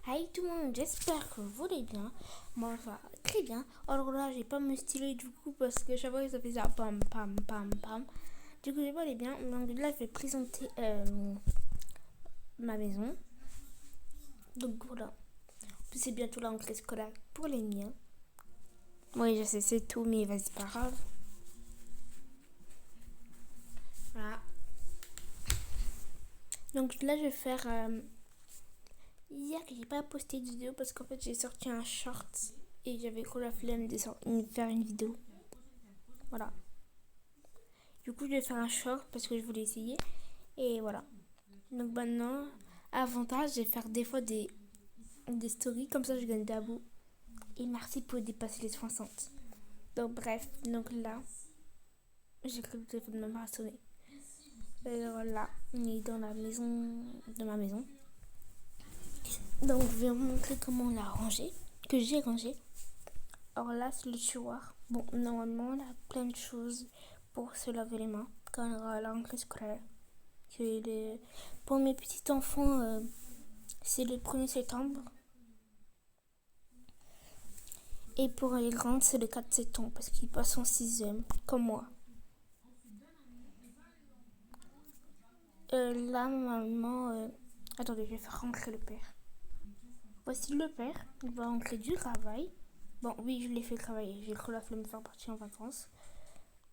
Hi tout le monde, j'espère que vous allez bien. Moi, ça va très bien. Alors là, j'ai pas me styler du coup parce que chaque fois ça fait ça pam pam pam pam. Du coup, je vais aller bien. Donc là, je vais présenter ma maison. Donc voilà. C'est bientôt la rentrée scolaire pour les miens. Oui, je sais, c'est tout, mais vas-y, pas grave. Voilà. Donc là, je vais faire. Hier, j'ai pas posté de vidéo parce qu'en fait, j'ai sorti un short et j'avais trop la flemme de faire une vidéo. Voilà. Du coup, je vais faire un short parce que je voulais essayer. Et voilà. Donc maintenant, avantage, je vais faire des fois des stories. Comme ça, je gagne d'abos. Et merci pour dépasser les 60. Donc bref, donc là, j'ai cru que le téléphone de ma mère a sonné. Et voilà, on est dans la maison de ma maison. Donc je vais vous montrer comment on l'a rangé. Que j'ai rangé. Alors là, c'est le tiroir. Bon, normalement, on a plein de choses pour se laver les mains quand on aura la rentrée scolaire. Pour mes petits enfants, c'est le 1er septembre. Et pour les grandes, c'est le 4 septembre parce qu'ils passent en 6e, comme moi. Là, normalement, attendez, je vais faire rentrer le père. Voici le père, il va rentrer du travail. Bon, oui, je l'ai fait travailler. J'ai cru la flemme de faire partir en vacances.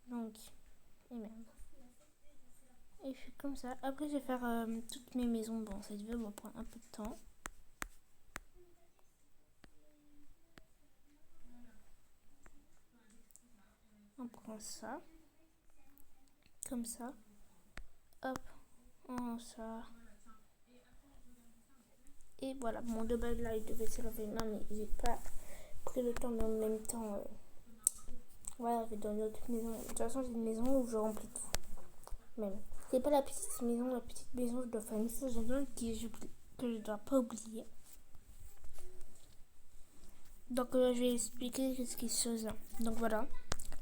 Donc, et même. Et je fais comme ça. Après, je vais faire toutes mes maisons. Bon, ça devait me prendre un peu de temps. On prend ça. Comme ça. Hop. On ça. Et voilà. Mon de base là, il devait se laver les mains, mais j'ai pas pris le temps, mais en même temps. Voilà, je vais dans une autre maison. De toute façon, c'est une maison où je remplis tout. Même. C'est pas la petite maison. La petite maison, je dois faire une chose que je dois pas oublier. Donc, je vais expliquer ce qui se faisait. Donc, voilà.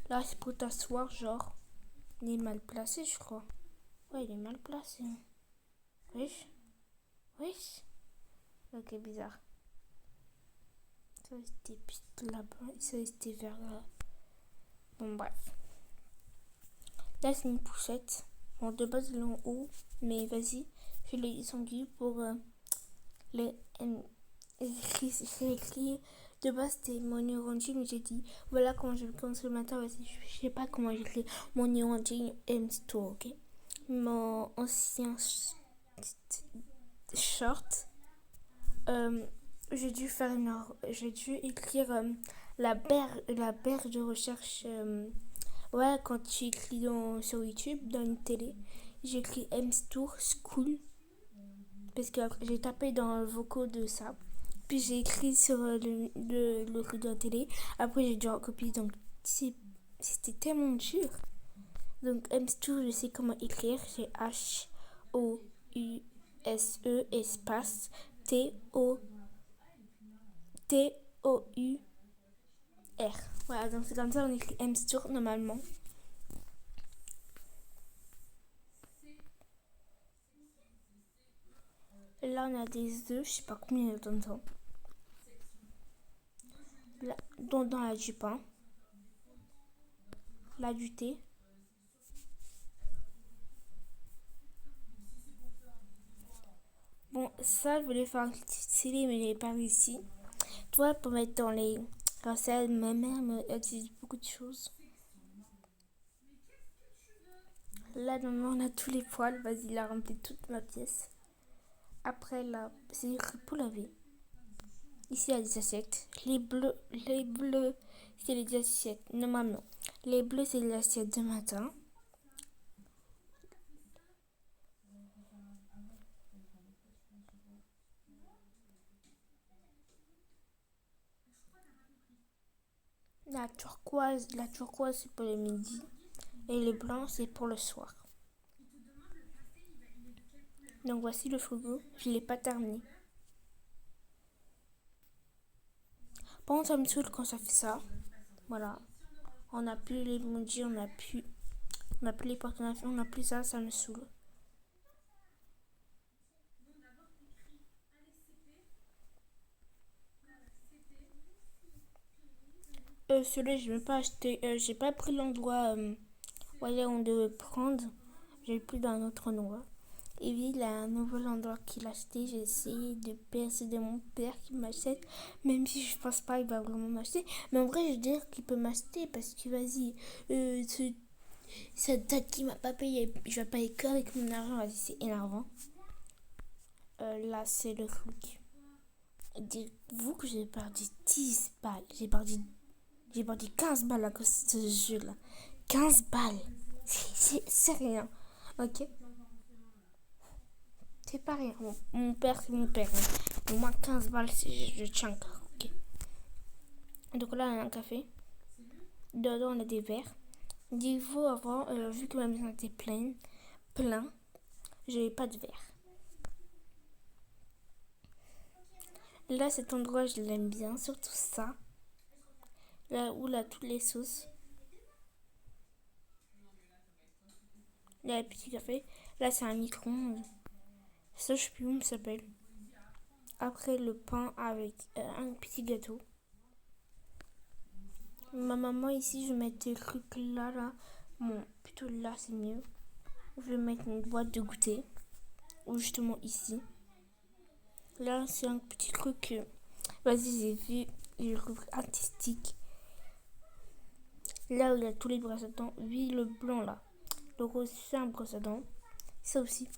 Là, c'est pour t'asseoir, genre. Il est mal placé, je crois. Ouais, il est mal placé. Wesh. Wesh. Ok, bizarre. Ça, c'était là-bas. Ça, c'était vers là. Bon, bref. Là, c'est une poussette. Bon, de base, il est en haut. Mais vas-y. Je l'ai descendu pour les. J'ai écrit. De base, c'était mon orange, mais j'ai dit voilà comment je vais commencer le matin. Vas-y, je sais pas comment j'écris mon orange M-Store, ok? Mon ancien short. J'ai dû écrire la berge de recherche. Ouais, quand tu écris sur YouTube, dans une télé, j'ai écrit M-Store School. Parce que j'ai tapé dans le vocaux de ça. Puis j'ai écrit sur le truc de la télé. Après, j'ai dû recopier. Donc, c'était tellement dur. Donc, M-Store, je sais comment écrire. C'est H-O-U-S-E espace T-O-U-R. Voilà, donc c'est comme ça on écrit M-Store normalement. Là, on a des œufs, je sais pas combien il y en a dedans. Là, dans la du pain. Là, du thé. Bon, ça, je voulais faire un petit stylé, mais j'avais pas réussi. Tu vois, pour mettre dans les recettes, ma mère utilise beaucoup de choses. Là, normalement, on a tous les poils. Vas-y, il a rempli toute ma pièce. Après, là, c'est pour laver. Ici, il y a des assiettes. Les bleus, c'est les assiettes. Normalement, les bleus, c'est les assiettes de matin. La turquoise, c'est pour le midi. Et le blanc, c'est pour le soir. Donc, voici le frigo. Je ne l'ai pas terminé. Par contre, ça me saoule quand ça fait ça. Voilà. On n'a plus les emojis, on n'a plus les partenaires, on n'a plus ça, ça me saoule. « 」 « 」 « 」 « 」 « 」 « 」 « 」 « 」 « 」 « 」 « 」 « 」 « 」 « 」 « 」 « 」 « 」 « 」 « 」 « 」 « 」 « 」 « 」 « 」 « 」 « 」 « 」 « 」 « 」 « 」 « Celui-là, je n'ai pas acheté. J'ai pas pris l'endroit où on devait prendre. J'ai pris dans un autre endroit. Et oui, il a un nouvel endroit qu'il a acheté. J'ai essayé de persuader mon père qu'il m'achète. Même si je pense pas qu'il va vraiment m'acheter. Mais en vrai, je veux dire qu'il peut m'acheter. Parce que vas-y, cette date qu'il m'a pas payé, je vais payer qu'avec mon argent. Vas-y, c'est énervant. Là, c'est le truc. Dites-vous que j'ai perdu 10 balles. J'ai perdu 15 balles à cause de ce jeu-là. 15 balles. C'est rien. Ok. C'est pas rien. Mon père, c'est mon père. Au moins 15 balles, je tiens encore. Ok. Donc là, on a un café. Dedans, on a des verres. Dites-vous avant, vu que ma maison était plein, j'avais pas de verre. Là, cet endroit, je l'aime bien. Surtout ça. Là où là, toutes les sauces. Là, le petit café. Là, c'est un micro-ondes. Ça, je sais plus comment ça s'appelle. Après, le pain avec un petit gâteau. Ma maman, ici, je vais mettre des trucs là. Bon, plutôt là, c'est mieux. Je vais mettre une boîte de goûter. Ou justement ici. Là, c'est un petit truc. Vas-y, j'ai vu le truc artistique. Là où il y a tous les brosses à dents. Oui, le blanc là. Le rose, c'est un brosse à dents. Ça aussi.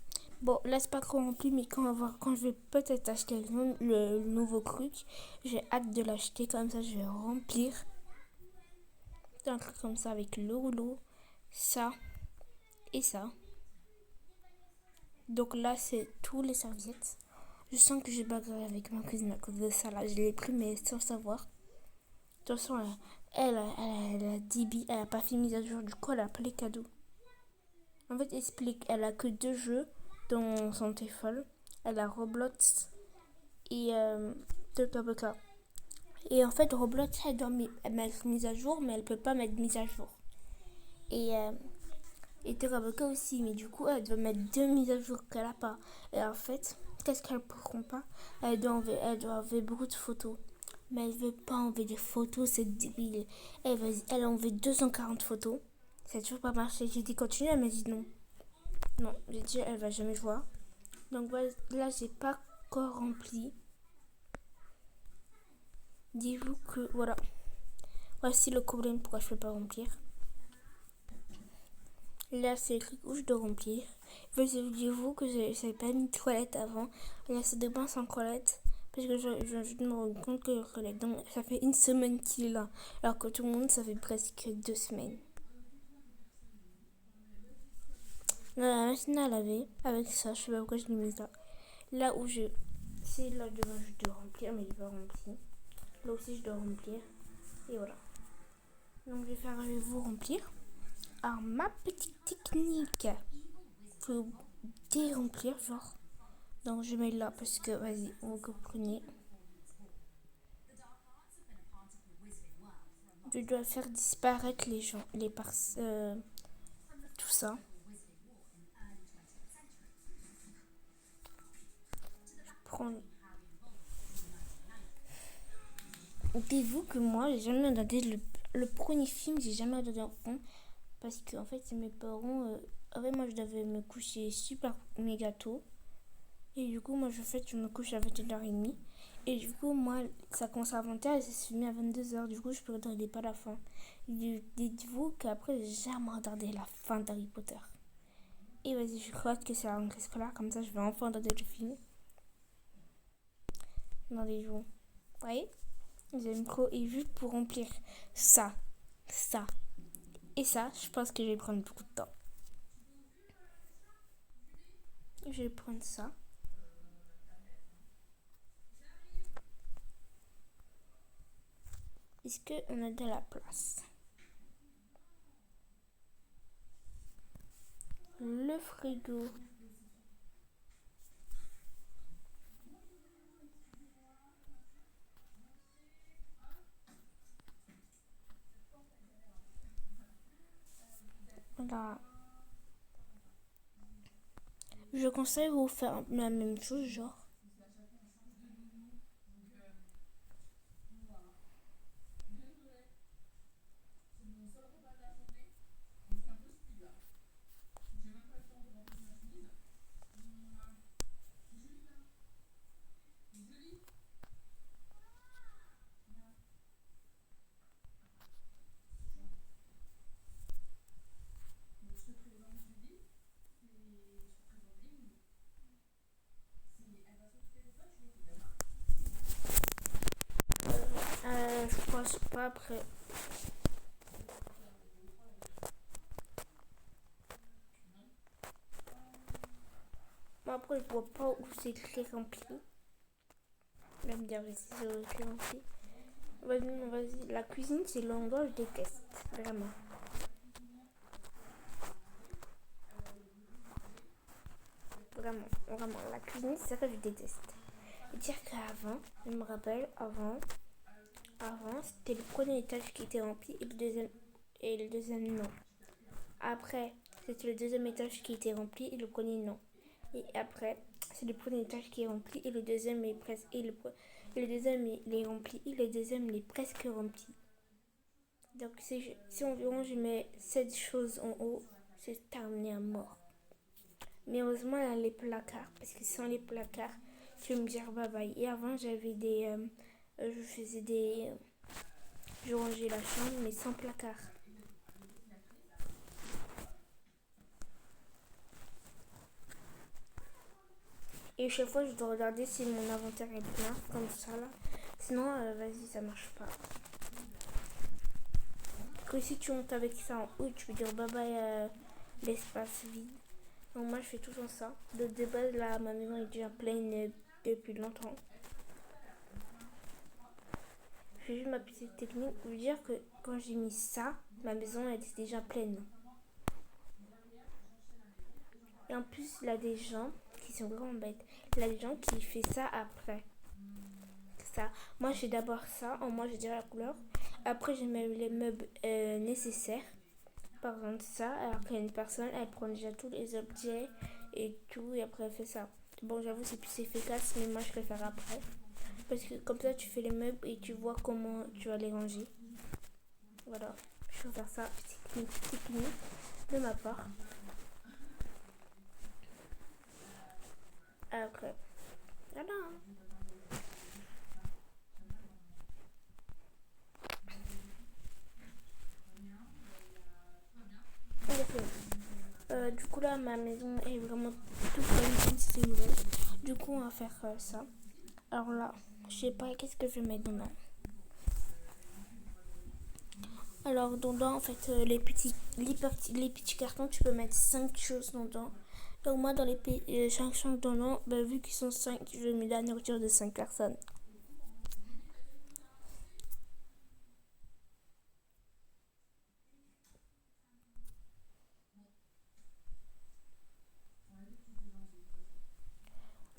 Bon, là, c'est pas trop rempli, mais quand je vais peut-être acheter le nouveau truc, j'ai hâte de l'acheter. Comme ça, je vais remplir. Un truc comme ça avec le rouleau, ça et ça. Donc là, c'est tous les serviettes. Je sens que j'ai bagarré avec ma cousine à cause de ça. Là, je l'ai pris, mais sans savoir. De toute façon, elle a 10 billes. Elle a pas fait mise à jour. Du coup, elle a pas les cadeaux. En fait, explique. Elle a que 2 jeux dans son téléphone. Elle a Roblox et Tokaboka. Et en fait, Roblox, elle doit mettre mise à jour, mais elle peut pas mettre mise à jour. Et Tokaboka aussi, mais du coup, elle doit mettre 2 mises à jour qu'elle a pas. Et en fait, qu'est-ce qu'elle ne pourront pas? Elle doit enlever beaucoup de photos. Mais elle veut pas enlever des photos, c'est débile. Elle a enlevé 240 photos. Ça n'a toujours pas marché. J'ai dit continue, elle m'a dit non. Non, j'ai dit elle va jamais voir. Donc voilà, là, j'ai pas encore rempli. Dis-vous que voilà. Voici le problème pourquoi je peux pas remplir. Là, c'est le truc où je dois remplir. Dis-vous que je n'avais pas mis de toilette avant. Là, c'est de bain sans toilette. Parce que je me rends compte que le toilette, donc ça fait une semaine qu'il est là. Alors que tout le monde, ça fait presque 2 semaines. Là, la machine à laver, avec ça, je sais pas pourquoi je l'ai mis là. Là où c'est là devant, je dois remplir, mais il pas rempli. Là aussi, je dois remplir. Et voilà. Donc, je vais faire avec vous remplir. Alors, ma petite technique, faut déremplir, genre. Donc, je mets là parce que, vas-y, vous comprenez. Je dois faire disparaître les gens, tout ça. Je prends. Dites-vous que moi, j'ai jamais regardé le premier film, j'ai jamais regardé en fond. Parce que, en fait, mes parents. En fait, moi, je devais me coucher super méga tôt. Et du coup, moi, je me couche à 21h30. Et du coup, moi, ça commence à 20h et ça se finit à 22h. Du coup, je ne regarder pas la fin. Dites-vous qu'après, j'ai jamais regardé la fin d'Harry Potter. Et vas-y, je crois que c'est la rentrée scolaire. Comme ça, je vais enfin regarder le film. Dans les jours. Vous voyez? J'aime trop. Et juste pour remplir ça et ça, je pense que je vais prendre beaucoup de temps. Je vais prendre ça. Est-ce qu'on a de la place? Le frigo. Voilà. Je conseille de vous faire la même chose, genre. Je pense pas après. Moi, après, je vois pas où c'est écrit rempli. Il va me dire si c'est écrit rempli. Vas-y, non, vas-y. La cuisine, c'est l'endroit où je déteste. Vraiment. Vraiment, vraiment. La cuisine, c'est ça que je déteste. Et dire qu'avant, je me rappelle, avant, c'était le premier étage qui était rempli et le deuxième non. Après, c'était le deuxième étage qui était rempli et le premier non. Et après, c'est le premier étage qui est rempli et le deuxième est presque. Le deuxième il est rempli et le deuxième il est presque rempli. Donc si environ je mets 7 choses en haut, c'est terminé à mort. Mais heureusement, il y a les placards. Parce que sans les placards, tu vais me dire bye bye. Et avant, j'avais des. Je faisais des. Je rangeais la chambre, mais sans placard. Et chaque fois, je dois regarder si mon inventaire est plein, comme ça là. Sinon, vas-y, ça marche pas. Que si tu montes avec ça en haut, tu peux dire bye bye l'espace vide. Donc moi, je fais toujours ça. De base, là, ma maison est déjà pleine depuis longtemps. Je fais juste ma petite technique pour dire que quand j'ai mis ça, ma maison elle était déjà pleine. Et en plus, il y a des gens qui sont vraiment bêtes. Il y a des gens qui font ça après. Ça. Moi, je fais d'abord ça. Moi, je dirais la couleur. Après, je mets les meubles nécessaires. Par exemple, ça. Alors qu'il y a une personne, elle prend déjà tous les objets et tout. Et après, elle fait ça. Bon, j'avoue, c'est plus efficace. Mais moi, je préfère après. Parce que comme ça, tu fais les meubles et tu vois comment tu vas les ranger. Voilà. Je vais faire ça. Petite technique de ma part. Après. Voilà. Du coup là ma maison est vraiment toute belle, c'est nouvelle. Du coup on va faire ça. Alors là, je sais pas qu'est-ce que je vais mettre dedans. Alors dedans en fait les petits cartons tu peux mettre 5 choses dedans. Donc moi dans les 5 choses dedans, vu qu'ils sont 5, je vais mettre la nourriture de 5 personnes.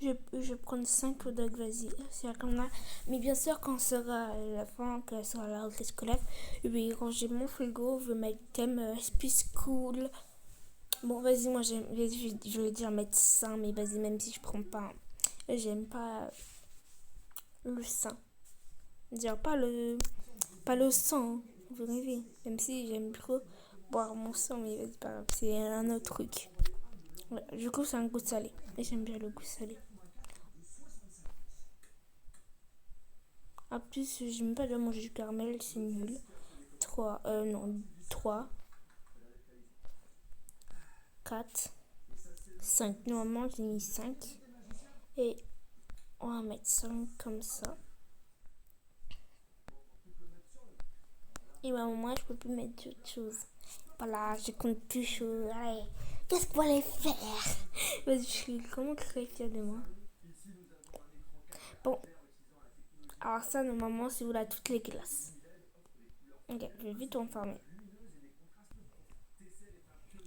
Je vais prendre 5 hot dogs, vas-y. C'est comme là. Mais bien sûr, quand sera la fin, quand sera la rentrée scolaire, je vais ranger mon frigo, je vais mettre thème Space Cool. Bon, vas-y, moi, je vais dire mettre 100, mais vas-y, même si je prends pas. J'aime pas le sein. Dire pas le sang, vous rêvez. Même si j'aime trop boire mon sang, mais vas-y, pas grave, c'est un autre truc. Ouais, du coup, c'est un goût salé. Et j'aime bien le goût salé. En plus, j'aime pas de manger du caramel, c'est nul. 3, 4, 5. Normalement, j'ai mis 5. Et on va mettre 5 comme ça. Et bah, moi, je peux plus mettre d'autres choses. Voilà, je compte plus chaud. Allez, qu'est-ce qu'on va aller faire? Je suis vraiment très fière de moi. Bon, alors ça, normalement, c'est où là toutes les glaces. Ok, je vais vite enfermer.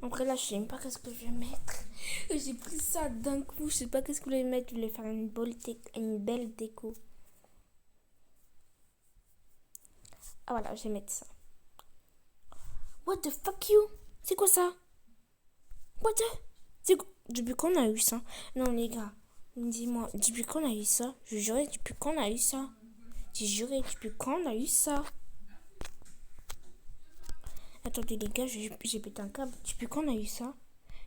Après là, je sais même pas qu'est-ce que je vais mettre. J'ai pris ça d'un coup, je sais pas qu'est-ce que je vais mettre. Je voulais faire une belle déco. Ah voilà, je vais mettre ça. What the fuck you? C'est quoi ça? What the? C'est quoi? Depuis quand on a eu ça? Non les gars, dis-moi, depuis quand on a eu ça? Je jurais, depuis quand on a eu ça? J'ai juré, depuis quand on a eu ça? Attendez les gars, j'ai pété un câble. Depuis quand on a eu ça?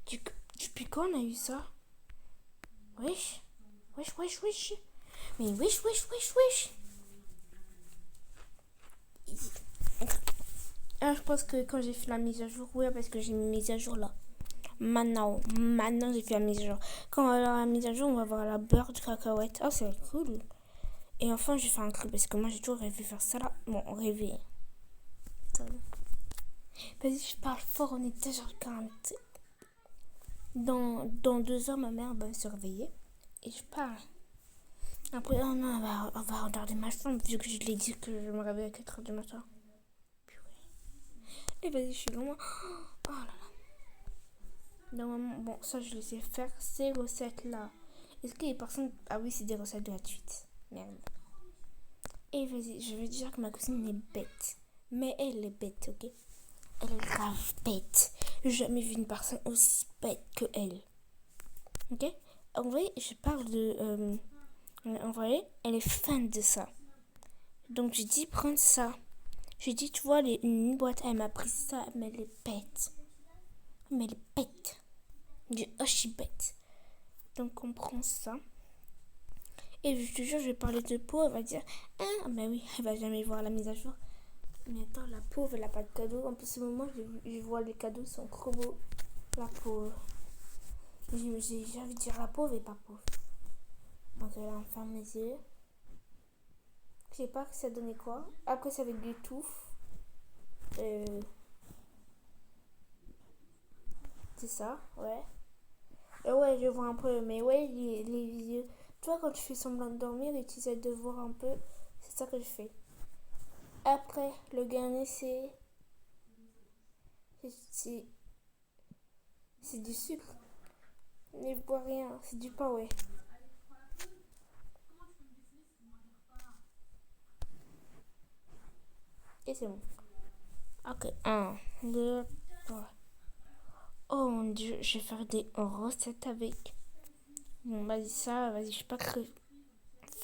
Depuis quand on a eu ça? Wesh. Wesh, wesh, wesh. Mais wesh, wesh, wesh, wesh. Ah, je pense que quand j'ai fait la mise à jour, oui, parce que j'ai mis mise à jour là. Maintenant j'ai fait la mise à jour. Quand on va avoir la mise à jour, on va avoir la beurre de cacahuète. Oh, c'est cool. Et enfin, j'ai fait un truc parce que moi, j'ai toujours rêvé faire ça là. Bon, rêver. Vas-y, je parle fort, on est déjà 40. Dans 2 heures, ma mère va se réveiller. Et je parle. Après, oh non, on va regarder ma chambre vu que je l'ai dit que je me réveille à 4 heures du matin. Et vas-y, je suis vraiment. Oh là là. Normalement, bon, ça je les sais faire, ces recettes-là. Est-ce que les personnes. Ah oui, c'est des recettes gratuites. Merde. Et vas-y, je veux dire que ma cousine est bête. Mais elle est bête, ok? Elle est grave bête. J'ai jamais vu une personne aussi bête que elle. Ok? En vrai, je parle de. En vrai, elle est fan de ça. Donc j'ai dit prends ça. J'ai dit, tu vois, une boîte, elle m'a pris ça, mais elle est bête. Mais elle est bête. Je dis, oh, je suis bête. Donc on prend ça. Et je te jure, je vais parler de peau, elle va dire, ah, bah oui, elle va jamais voir la mise à jour. Mais attends, la pauvre, elle a pas de cadeau. En plus, au moment où je vois les cadeaux, sont trop beaux. La pauvre. J'ai envie de dire la pauvre et pas pauvre. Donc elle ferme mes yeux. Je sais pas que ça donnait quoi. Après, ça avait du touffe. C'est ça, ouais. Ouais, je vois un peu, mais ouais, les yeux. Tu vois, quand tu fais semblant de dormir et tu essaies de voir un peu, c'est ça que je fais. Après, le dernier, c'est. C'est du sucre. Mais je bois rien, c'est du pain, ouais. Et c'est bon. Ok, un, deux, trois. Oh mon dieu, je vais faire des recettes avec. Bon, vas-y, ça, vas-y, je suis pas très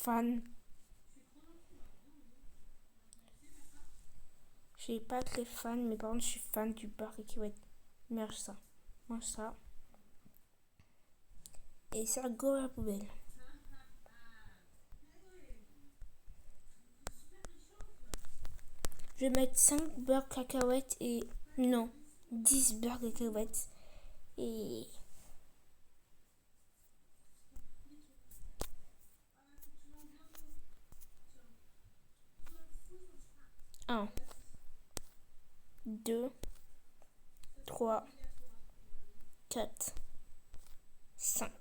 fan. Je suis pas très fan, mais par contre, je suis fan du beurre cacahuète. Mange ça. Mange ça. Et ça, go à la poubelle. Je vais mettre 5 beurres cacahuètes et. Non, 10 beurres cacahuètes. Et. Un, 2, 3, 4, 5.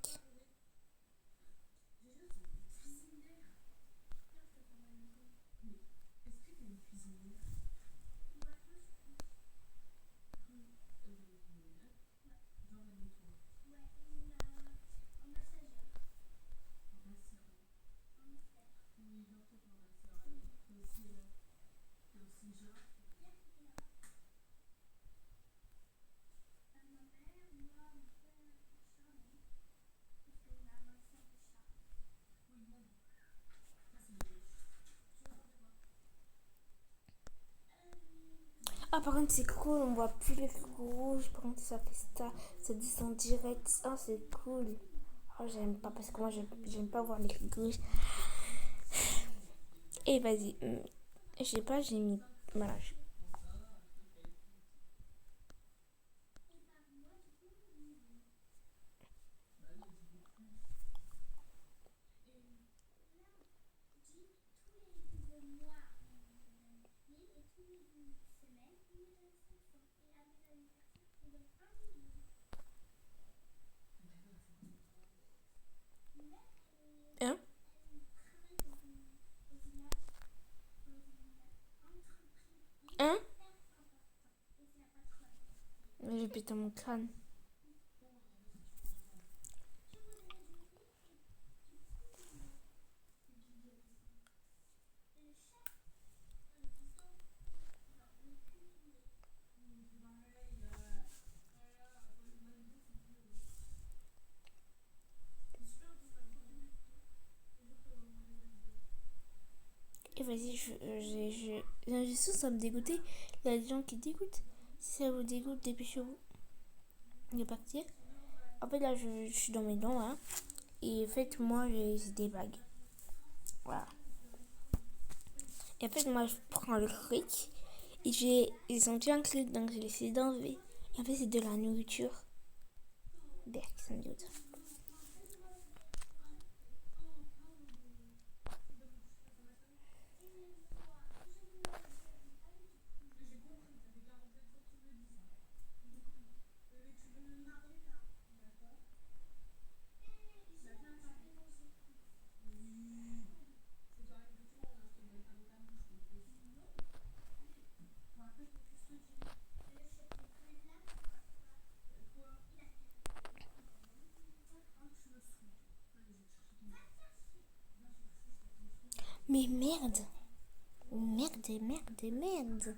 Ah, par contre, c'est cool, on voit plus les feux rouges. Par contre, ça fait ça descend direct. Ah, c'est cool. Oh, j'aime pas parce que moi, j'aime pas voir les feux rouges. Et vas-y. Je sais pas, j'ai mis. Voilà. Hein? Hein? J'ai pété mon crâne. Et vas-y, j'ai ça me dégoûter. Il y a des gens qui dégoûtent. Si ça vous dégoûte, dépêchez-vous de partir. En fait, là, je suis dans mes dents, hein. Et en fait, moi, j'ai des bagues. Voilà. Et en fait, moi, je prends le truc. Et ils ont déjà un truc, donc je vais essayer d'enlever. Et en fait, c'est de la nourriture. Berk, ça me dégoûte. Mais merde. Merde, merde, merde.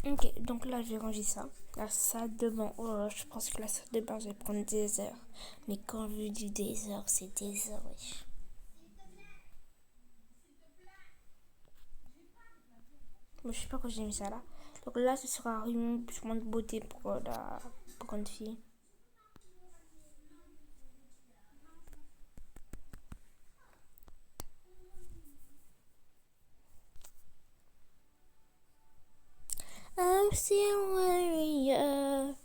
Ok, donc là, je vais ranger ça. La salle de bain. Oh là là, je pense que la salle de bain, je vais prendre des heures. Mais quand je dis des heures, c'est des heures, wesh. Moi, je sais pas quand j'ai mis ça là. Donc là, ce sera un jugement de beauté pour la grande fille. I'm still warrior.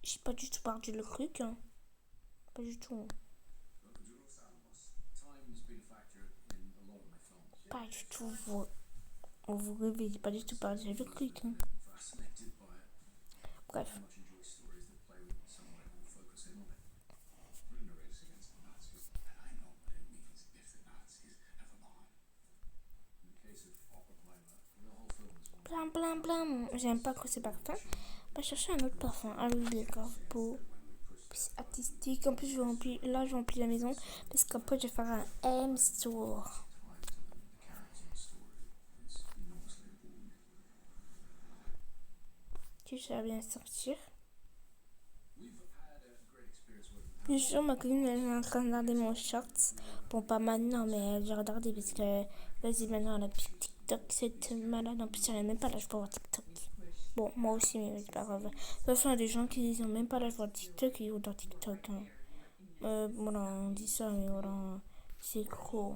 J'ai pas du tout perdu le truc. Hein. Pas du tout. Pas du tout. Vous rêvez, j'ai pas du tout perdu le truc. Hein. Bref. Plein, plein, plein. J'aime pas que ce parfum. On va chercher un autre parfum. Ah oui, d'accord. Beau. Plus artistique. En plus, là, je vais remplir la maison. Parce qu'après, je vais faire un M-Store. Tu sais bien sortir. Bien sûr, ma copine, elle est en train de regarder mon short. Bon, pas maintenant, mais elle a regardé parce que, vas-y, maintenant, elle a plus TikTok. Cette malade, en plus, elle n'a même pas l'âge pour voir TikTok. Bon, moi aussi, mais c'est pas grave. De toute façon, il y a des gens qui n'ont même pas l'âge pour voir TikTok et ils vont dans TikTok. Hein. Voilà, on dit ça, mais voilà, c'est gros.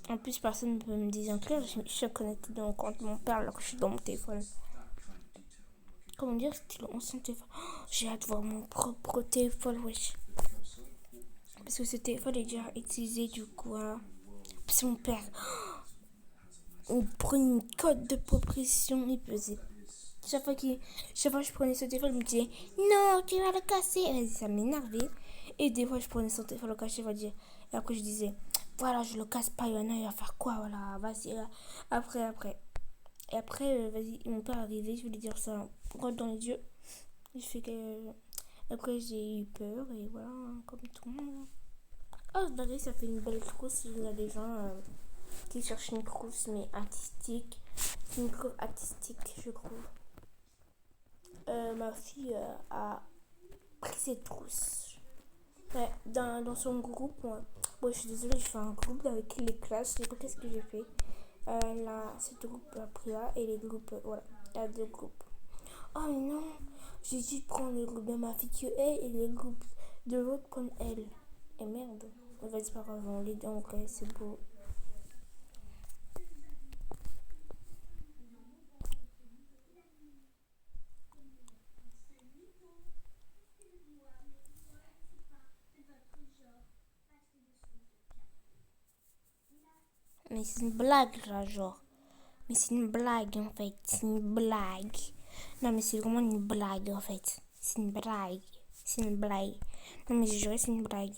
En plus, personne ne peut me désinscrire. Je suis connectée dans mon compte de mon père alors que je suis dans mon téléphone. Comment dire, c'était le ancien téléphone. Oh, j'ai hâte de voir mon propre téléphone, wesh. Parce que ce téléphone est déjà utilisé du coup. Hein. C'est mon père. On prenait une code de propriété, il pesait. Chaque fois que je prenais ce téléphone, il me disait non, tu vas le casser. Et ça m'énervait. Et des fois, je prenais son téléphone, le cacher, il va dire. Et après, je disais voilà, je le casse pas, il va faire quoi, voilà, vas-y. Là. Après. Et après, vas-y, mon père est arrivé, je voulais dire ça droit dans les yeux. Je fais que. Après, j'ai eu peur, et voilà, comme tout le monde. Oh, d'ailleurs, ça fait une belle trousse. Il y a des gens qui cherchent une trousse, mais artistique. C'est une trousse artistique, je trouve. Ma fille a pris cette trousse. Ouais, dans son groupe, bon, je suis désolée, je fais un groupe avec les classes. Du coup, qu'est-ce que j'ai fait là, ce groupe a pris là et les groupes, voilà, il y a deux groupes. Oh mais non, j'ai dû prendre le groupe de ma fille que elle et le groupe de l'autre comme elle. Et merde, vas-y, pas grave, on les deux, ok, c'est beau. Mais c'est une blague là, genre. Mais c'est une blague en fait, c'est une blague. Non, mais c'est vraiment une blague en fait. C'est une blague. C'est une blague. Non, mais je jure, c'est une blague.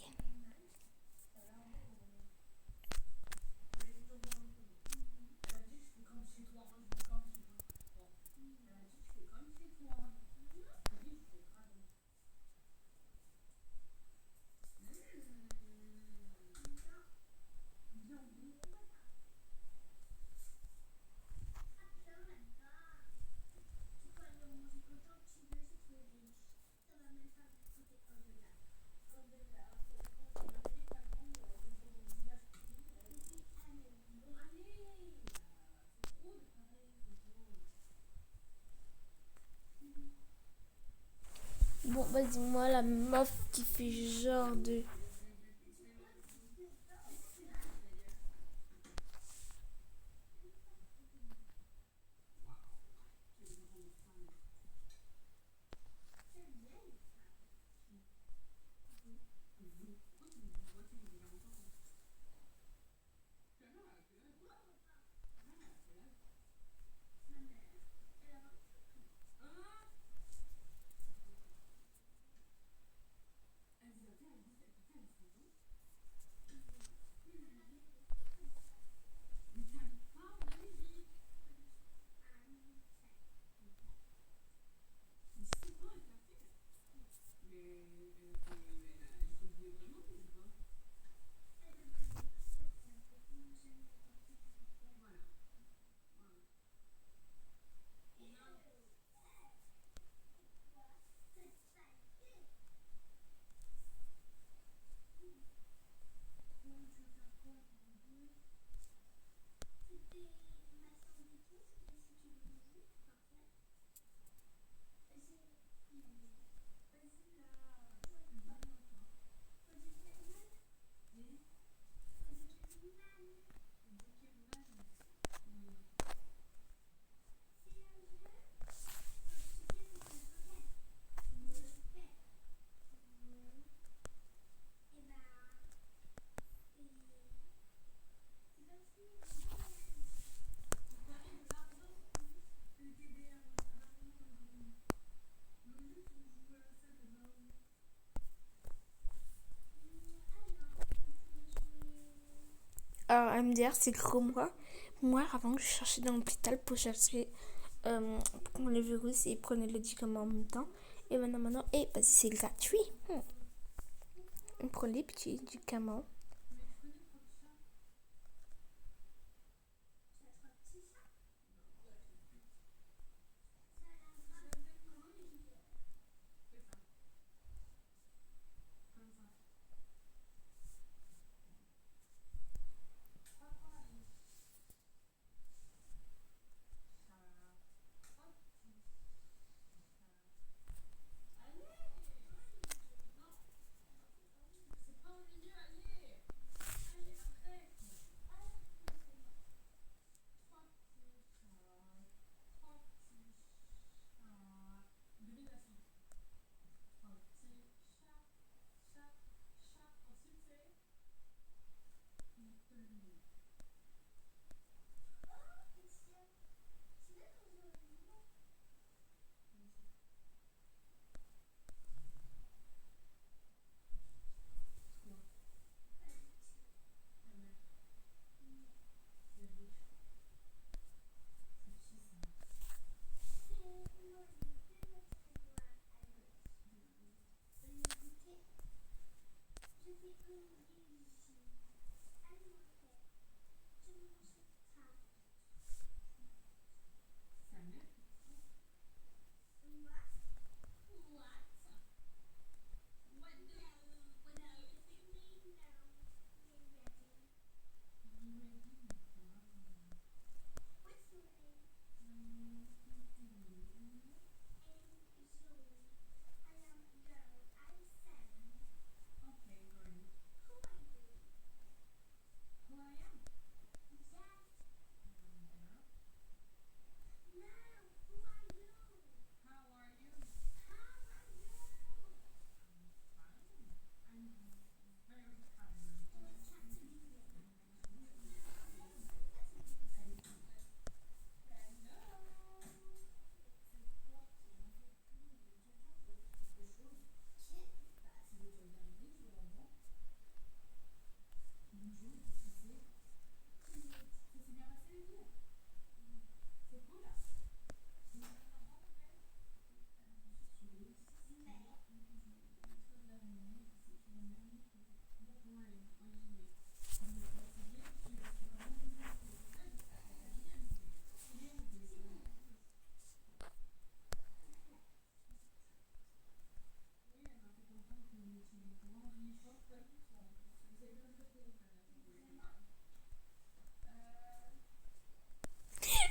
Bon, vas-y, moi, la meuf qui fait genre de. MDR, c'est gros moi. Moi, avant, je cherchais dans l'hôpital pour chercher pour le virus et prenais le médicament en même temps. Et maintenant, vas-y, c'est gratuit. On prend les petits médicaments.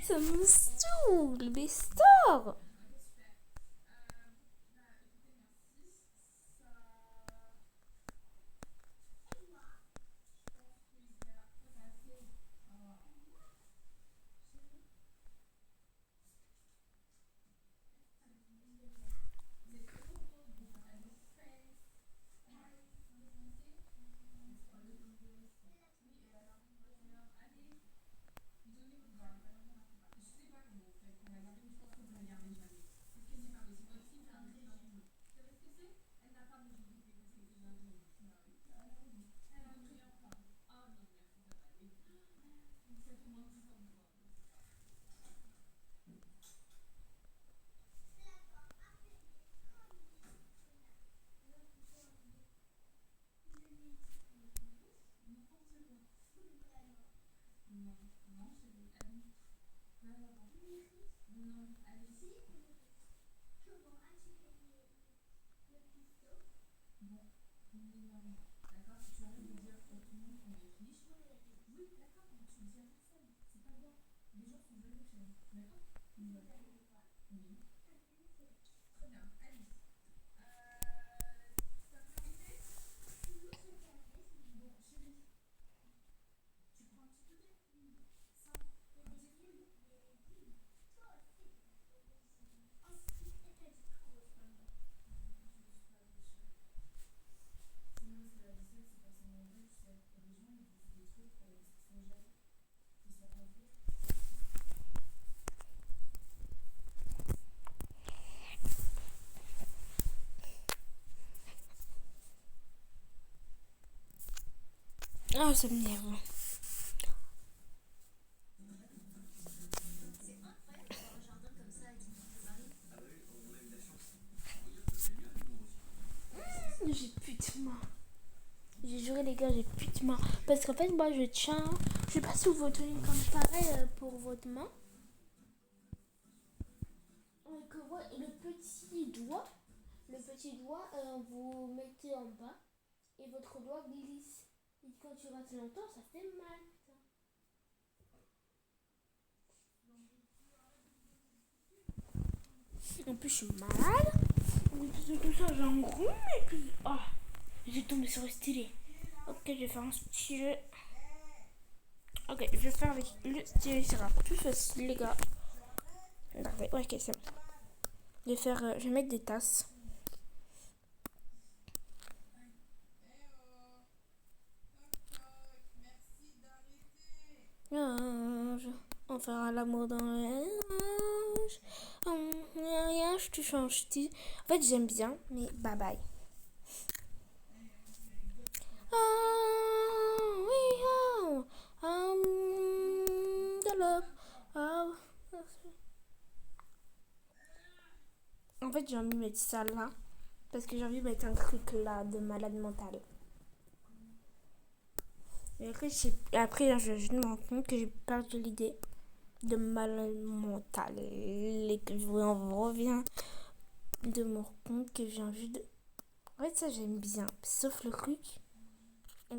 Ça me saoule, mais sors! Ah, ça m'énerve. plus de main. J'ai juré les gars, j'ai plus de main. Parce qu'en fait moi je tiens. Je sais pas si vous tenez comme pareil pour votre main. Que, ouais, le petit doigt, vous mettez en bas et votre doigt glisse. Et quand tu restes longtemps, ça fait mal. En plus, je suis malade. En plus de tout ça, j'ai un rhume et puis. Oh, j'ai tombé sur le stylet. Ok, je vais faire un petit jeu. Ok, je vais faire avec le stylet, ça sera plus facile, les gars. Regardez, ouais, ok, c'est bon. Je vais mettre des tasses. On fera l'amour dans les nuages. Rien, je te change. En fait, j'aime bien, mais bye bye. Oui, the love. En fait, j'ai envie de mettre ça là. Parce que j'ai envie de mettre un truc là de malade mental. Et après je me rends compte que j'ai perdu l'idée de malade mental. Et que on revient de me rendre compte que j'ai envie de. En fait, ça j'aime bien. Sauf le truc.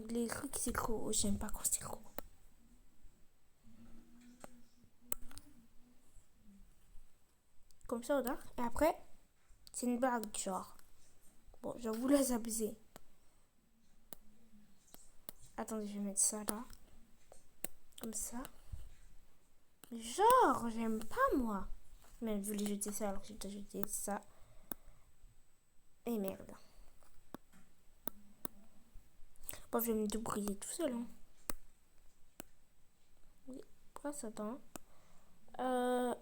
Les trucs c'est gros. J'aime pas quand c'est gros. Comme ça, regarde. Et après, c'est une blague, genre. Bon, je vous laisse abuser. Attendez, je vais mettre ça là. Comme ça. Genre, j'aime pas moi. Mais je voulais jeter ça alors que j'ai jeté ça. Et merde. Bon, je vais me débrouiller tout seul. Hein. Oui, pourquoi ça attend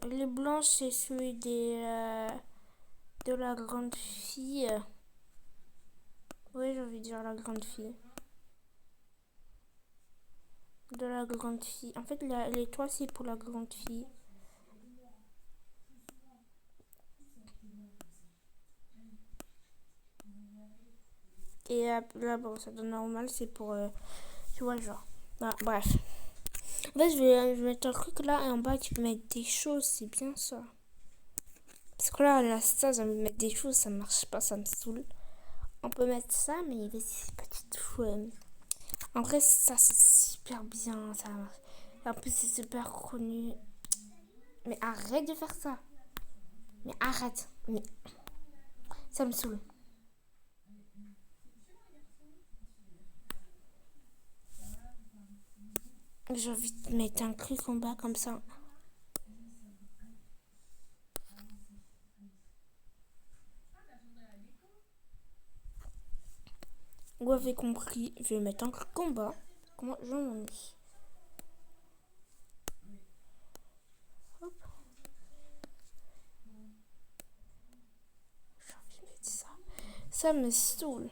les blanches, c'est celui de la grande fille. Oui, j'ai envie de dire la grande fille. De la grande fille. En fait, les toits, c'est pour la grande fille. Et là, bon, ça donne normal, c'est pour. Tu vois, genre. Ah, bref. En fait, je vais mettre un truc là et en bas, tu peux mettre des choses, c'est bien ça. Parce que là, ça, je vais mettre des choses, ça marche pas, ça me saoule. On peut mettre ça, mais vas-y, c'est pas du tout. En vrai, ça, c'est super bien, ça marche. En plus, c'est super connu. Mais arrête de faire ça. Mais arrête. Mais ça me saoule. J'ai envie de mettre un truc en bas comme ça. Vous avez compris, je vais mettre un truc en bas. Comment je m'en mis. Hop. J'ai envie de mettre ça. Ça me saoule.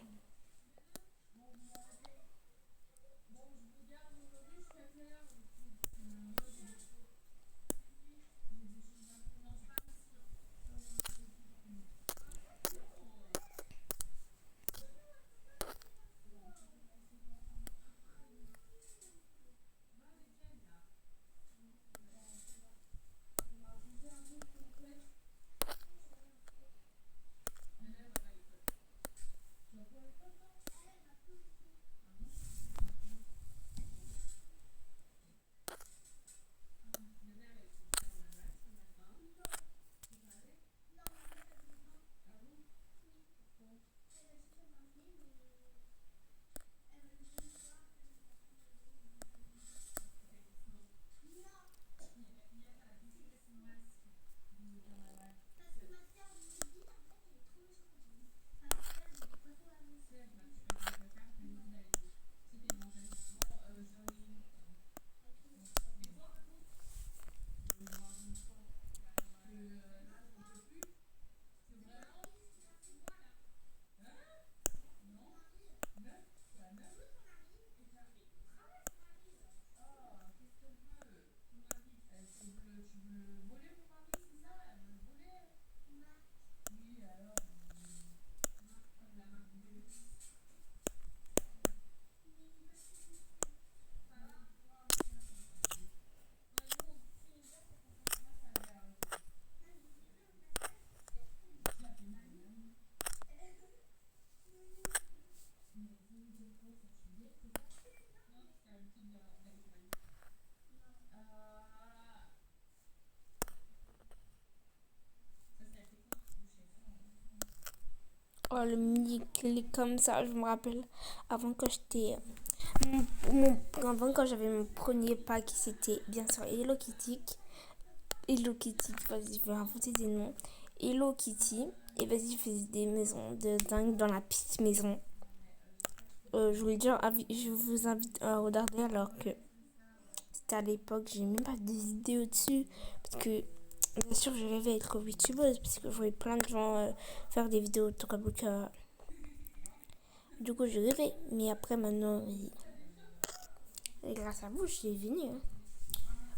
Oh, le mini-clic comme ça, je me rappelle. Avant quand j'étais. Avant quand j'avais mon premier pack, c'était bien sûr Hello Kitty. Hello Kitty, vas-y, je vais inventer des noms. Hello Kitty. Et vas-y, je faisais des maisons de dingue dans la petite maison. Je vous invite à regarder alors que c'était à l'époque, j'ai même pas de vidéos dessus. Parce que, bien sûr, je rêvais être youtubeuse. Parce que je voyais plein de gens faire des vidéos de Tokabuka. Du coup, je rêvais. Mais après, maintenant, et grâce à vous, je suis venue. Hein.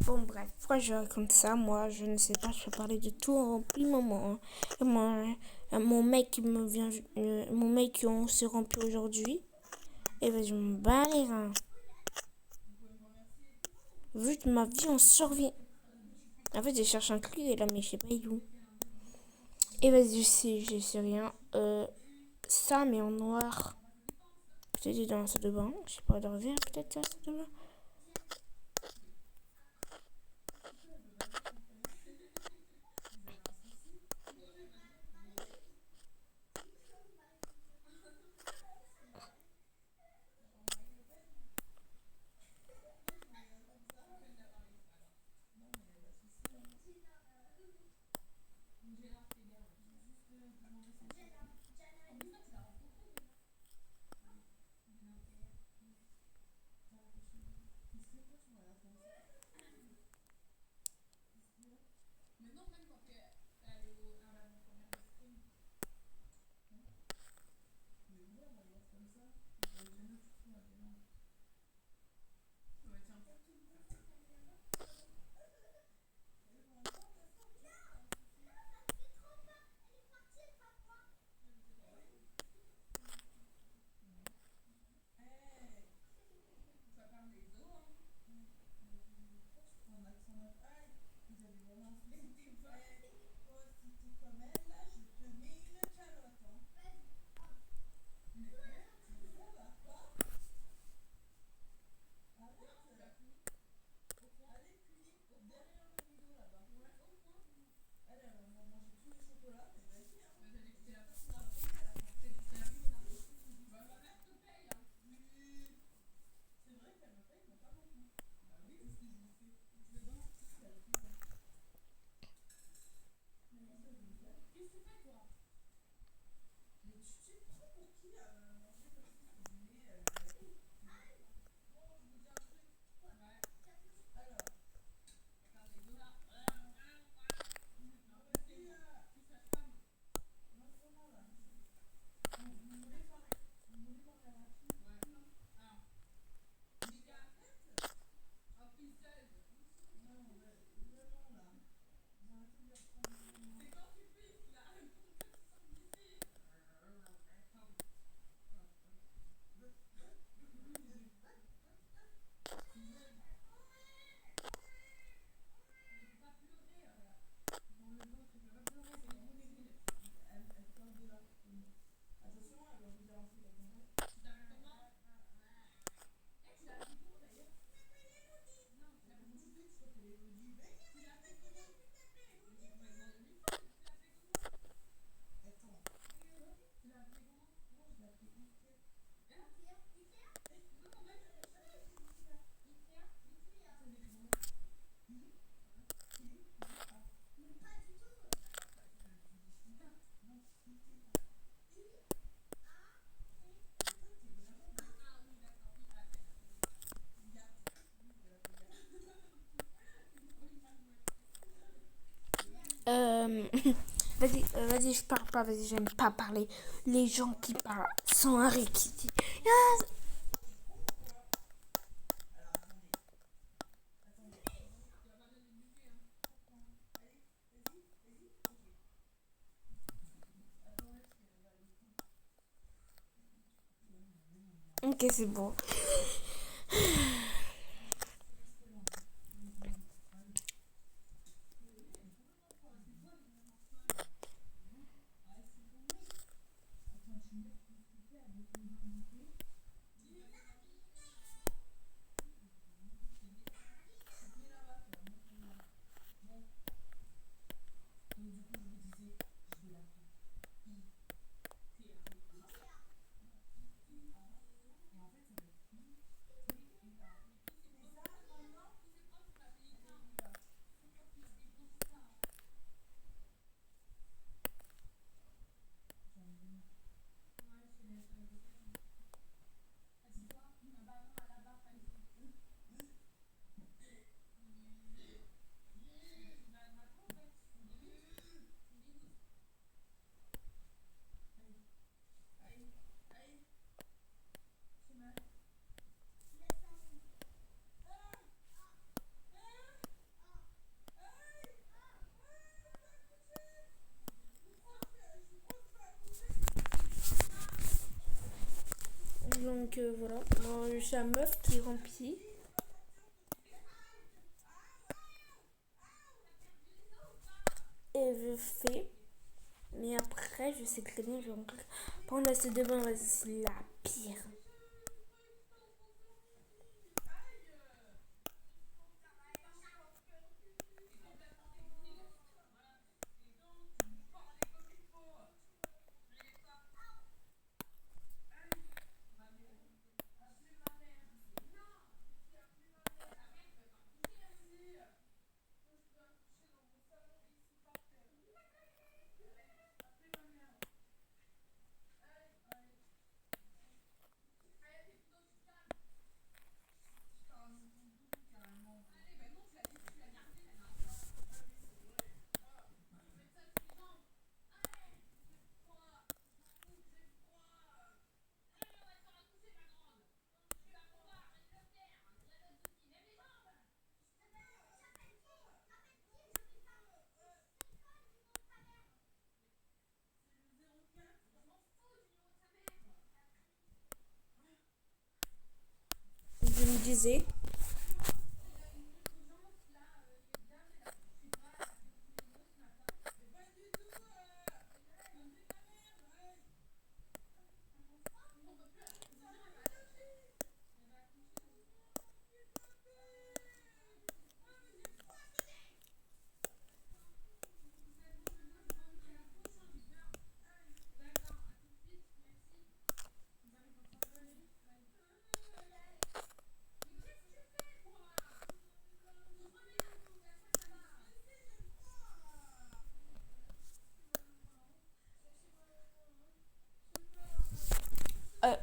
Bon, bref, pourquoi je raconte ça? Moi, je ne sais pas, je peux parler de tout en plus moment. Hein. Et moi, mon mec me vient, mon mec, on se remplit aujourd'hui. Et ben, je me bats les reins. Vu que ma vie, on survit. En fait, je cherche un clé là, mais je sais pas où. Et vas-y, je sais rien. Ça, mais en noir. Peut-être dans la salle de bain. Je sais pas, de revers, peut-être la salle de bain. Vas-y, vas-y, je parle pas, vas-y, j'aime pas parler. Les gens qui parlent sont un requis. Ok, c'est bon. Donc voilà, moi, je suis la meuf qui remplit et je fais. Mais après, je sais très bien, je vais rentrer. Pendant la salle de bain, c'est la pire. Je me disais, euh,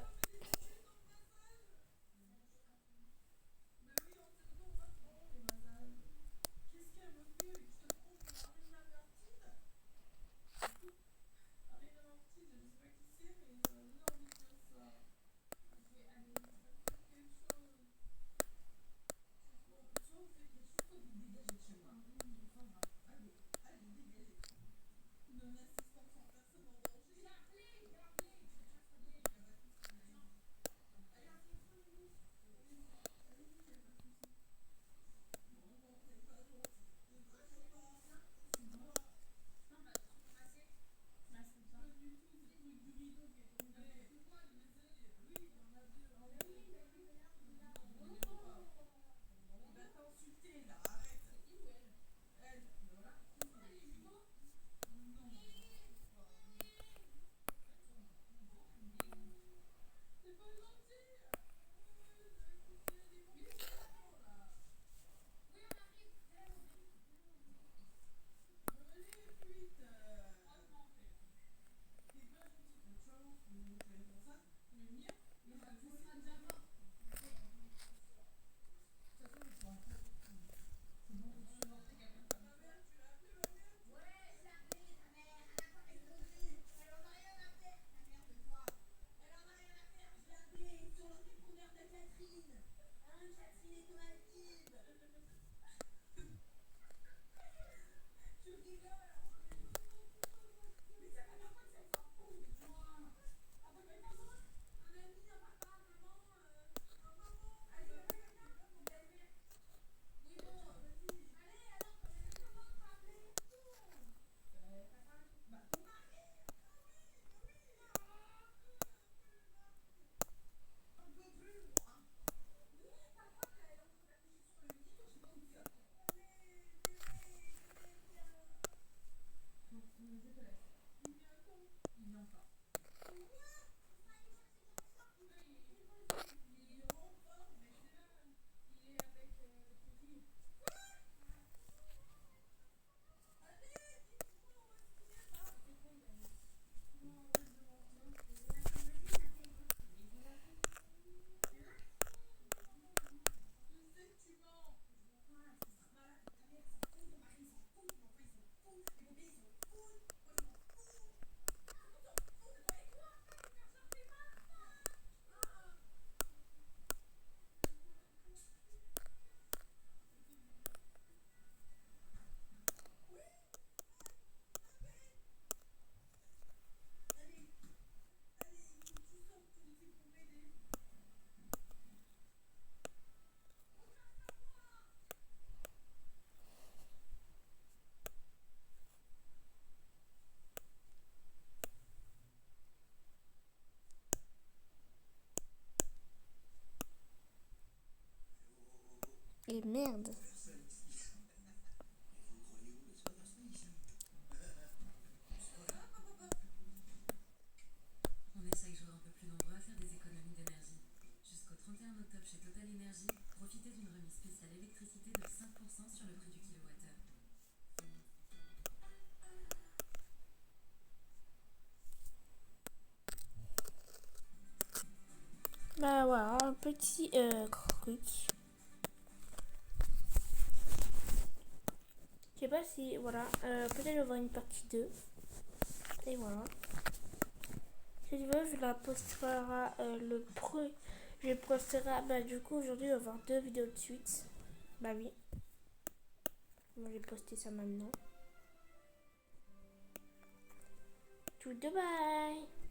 merde. On essaye de jouer un peu plus nombreux à faire des économies d'énergie. Jusqu'au 31 octobre chez Total Energy, profitez d'une remise spéciale électricité de 5% sur le prix du kilowattheure. Bah voilà, un petit truc. Je sais pas si, voilà, peut-être j'aurai une partie 2. Et voilà. Si tu veux, je la posterai Je posterai, bah du coup aujourd'hui on va avoir 2 vidéos de suite. Bah oui. Moi j'ai posté ça maintenant. Tout de bye.